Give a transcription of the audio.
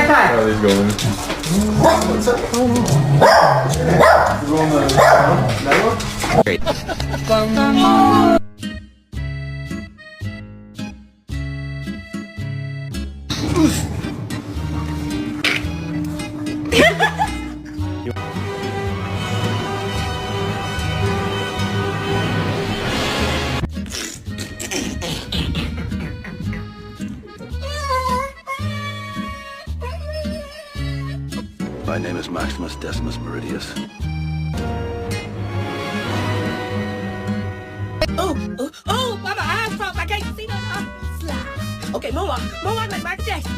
Kai. Oh, he's going. Great. My name is Maximus Decimus Meridius. Oh, my eyes pop. I can't see no slide. Okay, moonwalk like Michael Jackson.